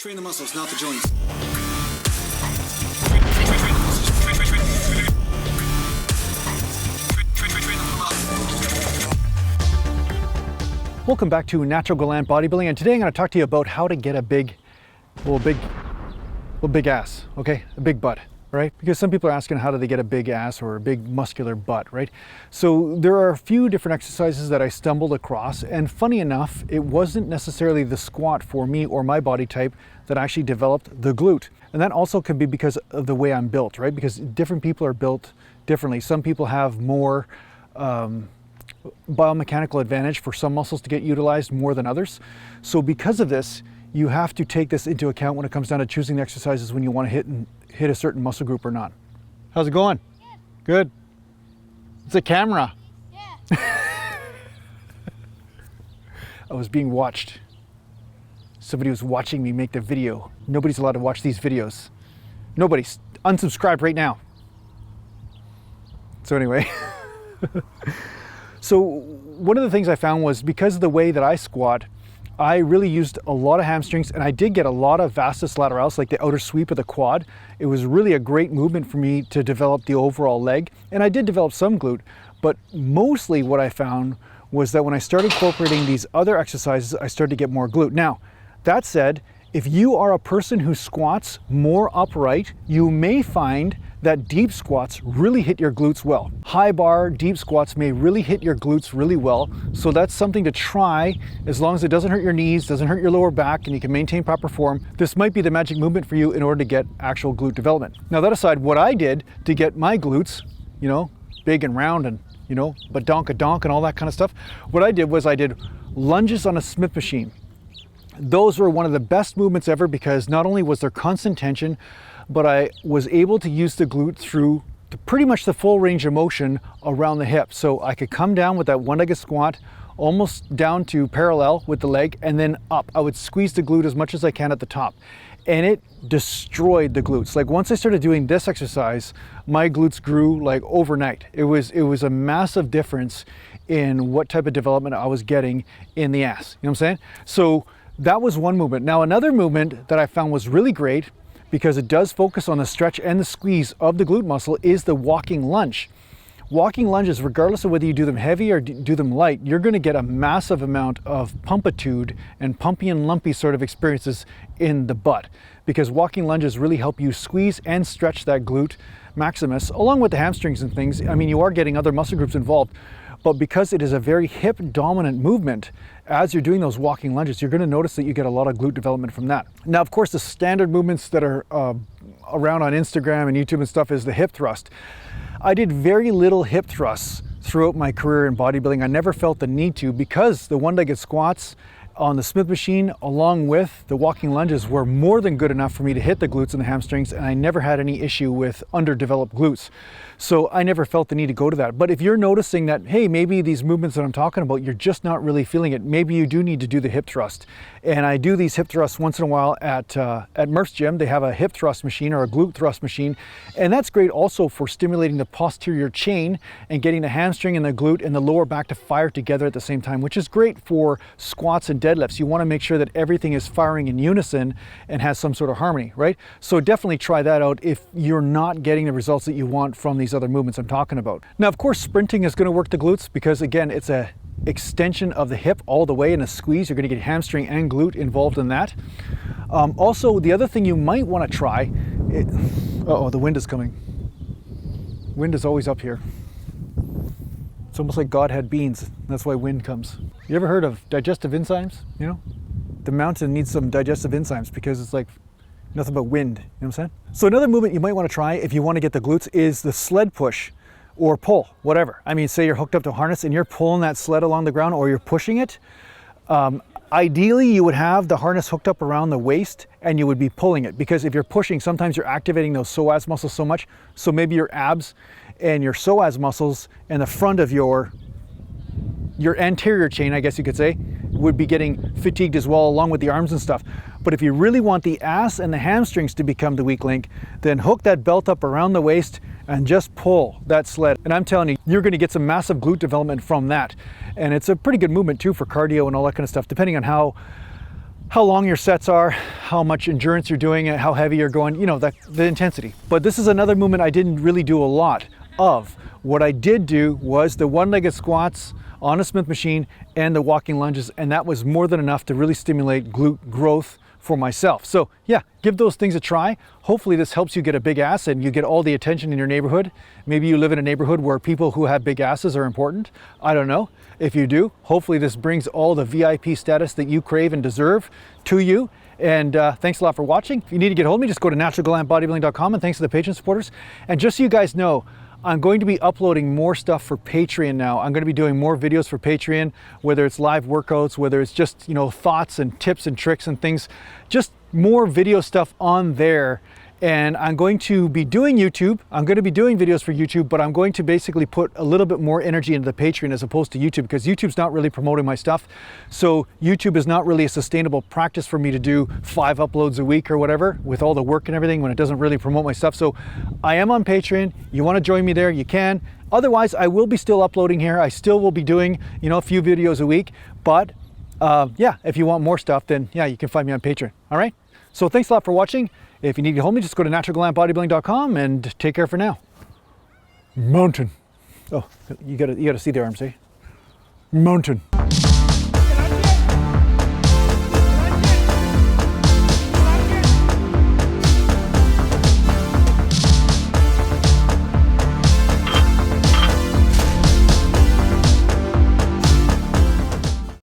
Train the muscles, not the joints. Welcome back to Natural Gallant Bodybuilding, and today I'm going to talk to you about how to get a big ass, okay? A big butt, right? Because some people are asking how do they get a big ass or a big muscular butt, right? So there are a few different exercises that I stumbled across, and funny enough, it wasn't necessarily the squat for me or my body type that actually developed the glute. And that also can be because of the way I'm built, right? Because different people are built differently. Some people have more biomechanical advantage for some muscles to get utilized more than others. So because of this, you have to take this into account when it comes down to choosing the exercises when you want to hit a certain muscle group or not. How's it going? Good. Good. It's a camera. Yeah. I was being watched. Somebody was watching me make the video. Nobody's allowed to watch these videos. Nobody's. Unsubscribe right now. So anyway. So one of the things I found was because of the way that I squat, I really used a lot of hamstrings, and I did get a lot of vastus lateralis, like the outer sweep of the quad. It was really a great movement for me to develop the overall leg. And I did develop some glute, but mostly what I found was that when I started incorporating these other exercises, I started to get more glute. Now, that said, if you are a person who squats more upright, you may find that deep squats really hit your glutes well. High bar, deep squats may really hit your glutes really well. So that's something to try as long as it doesn't hurt your knees, doesn't hurt your lower back, and you can maintain proper form. This might be the magic movement for you in order to get actual glute development. Now that aside, what I did to get my glutes, you know, big and round and, you know, badonk-a-donk and all that kind of stuff, what I did was I did lunges on a Smith machine. Those were one of the best movements ever because not only was there constant tension, but I was able to use the glute through pretty much the full range of motion around the hip. So I could come down with that one-legged squat, almost down to parallel with the leg, and then up. I would squeeze the glute as much as I can at the top. And it destroyed the glutes. Like once I started doing this exercise, my glutes grew like overnight. It was a massive difference in what type of development I was getting in the ass. You know what I'm saying? So that was one movement. Now another movement that I found was really great because it does focus on the stretch and the squeeze of the glute muscle is the walking lunge. Walking lunges, regardless of whether you do them heavy or do them light, you're going to get a massive amount of pumpitude and pumpy and lumpy sort of experiences in the butt because walking lunges really help you squeeze and stretch that glute maximus along with the hamstrings and things. I mean, you are getting other muscle groups involved, but because it is a very hip dominant movement, as you're doing those walking lunges, you're going to notice that you get a lot of glute development from that. Now, of course, the standard movements that are around on Instagram and YouTube and stuff is the hip thrust. I did very little hip thrusts throughout my career in bodybuilding. I never felt the need to because the one-legged squats on the Smith machine along with the walking lunges were more than good enough for me to hit the glutes and the hamstrings, and I never had any issue with underdeveloped glutes. So I never felt the need to go to that. But if you're noticing that, hey, maybe these movements that I'm talking about, you're just not really feeling it, maybe you do need to do the hip thrust. And I do these hip thrusts once in a while at Murph's gym. They have a hip thrust machine or a glute thrust machine. And that's great also for stimulating the posterior chain and getting the hamstring and the glute and the lower back to fire together at the same time, which is great for squats and deadlifts. You want to make sure that everything is firing in unison and has some sort of harmony, right? So definitely try that out if you're not getting the results that you want from these other movements I'm talking about. Now, of course, sprinting is going to work the glutes because again, it's a extension of the hip all the way in a squeeze. You're going to get hamstring and glute involved in that. Also, the other thing you might want to try, the wind is coming. Wind is always up here. It's almost like God had beans. That's why wind comes. You ever heard of digestive enzymes? You know, the mountain needs some digestive enzymes because it's like nothing but wind. You know what I'm saying? So another movement you might want to try if you want to get the glutes is the sled push or pull, whatever. I mean, say you're hooked up to a harness and you're pulling that sled along the ground or you're pushing it. Ideally, you would have the harness hooked up around the waist and you would be pulling it because if you're pushing, sometimes you're activating those psoas muscles so much. So maybe your abs and your psoas muscles and the front of your anterior chain, I guess you could say, would be getting fatigued as well along with the arms and stuff. But if you really want the ass and the hamstrings to become the weak link, then hook that belt up around the waist and just pull that sled. And I'm telling you, you're going to get some massive glute development from that. And it's a pretty good movement too for cardio and all that kind of stuff, depending on how how long your sets are, how much endurance you're doing, and how heavy you're going, you know, the intensity. But this is another movement I didn't really do a lot of. What I did do was the one-legged squats on a Smith machine and the walking lunges, and that was more than enough to really stimulate glute growth for myself. So yeah, give those things a try. Hopefully this helps you get a big ass and you get all the attention in your neighborhood. Maybe you live in a neighborhood where people who have big asses are important. I don't know. If you do, hopefully this brings all the VIP status that you crave and deserve to you. And thanks a lot for watching. If you need to get a hold of me, just go to naturalgallantbodybuilding.com, and thanks to the Patreon supporters. And just so you guys know, I'm going to be uploading more stuff for Patreon now. I'm going to be doing more videos for Patreon, whether it's live workouts, whether it's just, you know, thoughts and tips and tricks and things, just more video stuff on there. And I'm going to be doing YouTube. I'm going to be doing videos for YouTube, but I'm going to basically put a little bit more energy into the Patreon as opposed to YouTube, because YouTube's not really promoting my stuff. So YouTube is not really a sustainable practice for me to do 5 uploads a week or whatever with all the work and everything when it doesn't really promote my stuff. So I am on Patreon. You want to join me there, you can. Otherwise, I will be still uploading here. I still will be doing, you know, a few videos a week. But yeah, if you want more stuff, then yeah, you can find me on Patreon. All right. So thanks a lot for watching. If you need to get hold of me, just go to naturalgallantbodybuilding.com and take care for now. Mountain. Oh, you gotta see the arms, eh? Mountain.